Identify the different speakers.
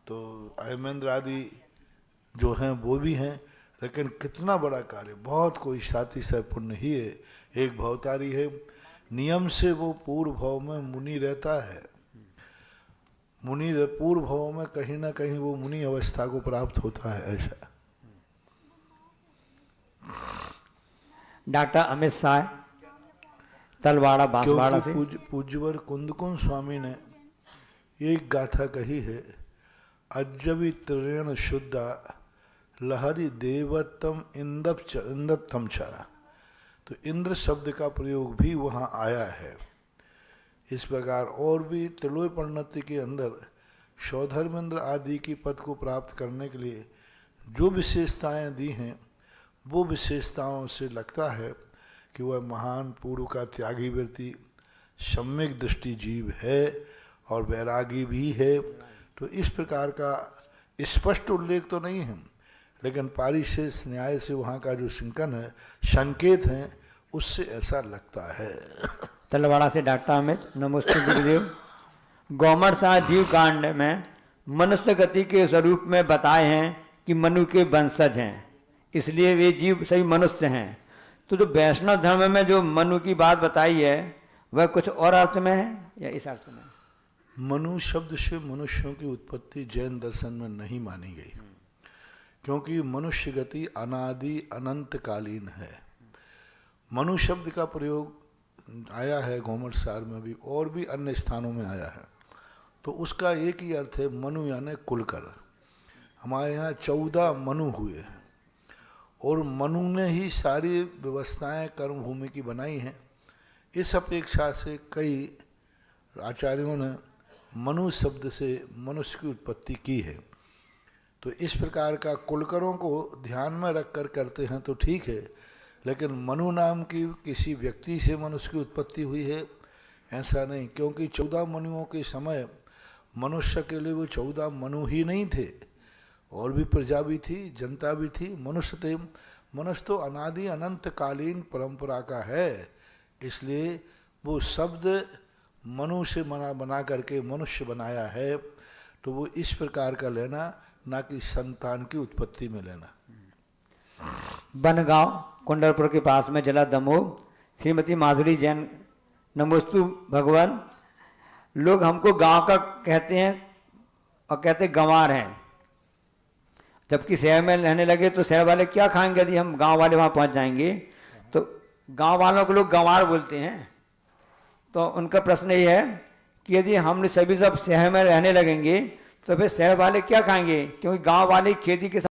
Speaker 1: तो हेमेंद्र आदि जो हैं वो भी हैं, लेकिन कितना बड़ा कार्य, बहुत कोई साथी से पुण्य ही है। एक भवतारी है, नियम से वो पूर्व भाव में मुनि रहता है, मुनि पूर्व भाव में कहीं ना कहीं वो मुनि अवस्था को प्राप्त होता है, ऐसा।
Speaker 2: डॉक्टर अमित शाह, तलवाड़ा बांसवाड़ा से।
Speaker 1: पूज्यवर कुंदकुंद स्वामी ने एक गाथा कही है, अज्जवि त्रिण शुद्धा लहरी देवतम इंदत्तम चरा। तो इंद्र शब्द का प्रयोग भी वहाँ आया है। इस प्रकार और भी त्रिलोय परिणति के अंदर सौधर्मेंद्र आदि की पद को प्राप्त करने के लिए जो विशेषताएं दी हैं, वो विशेषताओं से लगता है कि वह महान पूर्व का त्यागी व्यक्ति, सम्यक दृष्टि जीव है और वैरागी भी है। तो इस प्रकार का स्पष्ट उल्लेख तो नहीं है, लेकिन पारिशेष न्याय से वहाँ का जो सिंकन है, संकेत हैं, उससे ऐसा लगता है।
Speaker 2: तलवाड़ा से डॉक्टर अमित, नमस्ते गुरुदेव। गौमर शाह जीव कांड में मनुष्य गति के स्वरूप में बताए हैं कि मनु के वंशज हैं, इसलिए वे जीव सही मनुष्य हैं। तो जो वैष्णव धर्म में जो मनु की बात बताई है, वह कुछ और अर्थ में है या इस अर्थ में?
Speaker 1: मनु शब्द से मनुष्यों की उत्पत्ति जैन दर्शन में नहीं मानी गई, क्योंकि मनुष्य गति अनादि अनंत कालीन है। मनु शब्द का प्रयोग आया है गौमर सार में भी, और भी अन्य स्थानों में आया है। तो उसका एक ही अर्थ है, मनु यानी कुलकर। हमारे यहाँ 14 मनु हुए, और मनु ने ही सारी व्यवस्थाएं कर्मभूमि की बनाई हैं। इस अपेक्षा से कई आचार्यों ने मनु शब्द से मनुष्य की उत्पत्ति की है। तो इस प्रकार का कुलकरों को ध्यान में रखकर करते हैं तो ठीक है, लेकिन मनु नाम की किसी व्यक्ति से मनुष्य की उत्पत्ति हुई है ऐसा नहीं, क्योंकि 14 मनुओं के समय मनुष्य के लिए वो 14 मनु ही नहीं थे, और भी प्रजा भी थी, जनता भी थी, मनुष्य थे। मनुष्य तो अनादि अनंत कालीन परंपरा का है, इसलिए वो शब्द मनु से बना करके मनुष्य बनाया है। तो वो इस प्रकार का लेना, ना कि संतान की उत्पत्ति में लेना।
Speaker 2: बनगांव कुंडलपुर के पास में जिला दमोह, श्रीमती माधुरी जैन, नमोस्तु भगवान। लोग हमको गांव का कहते हैं और कहते गंवार हैं, जबकि शहर में रहने लगे तो शहर वाले क्या खाएंगे यदि हम गांव वाले वहां पहुंच जाएंगे। तो गांव वालों को लोग गंवार बोलते हैं। तो उनका प्रश्न ये है कि यदि हम सभी सब शहर में रहने लगेंगे तो फिर शहर वाले क्या खाएंगे, क्योंकि गांव वाले खेती के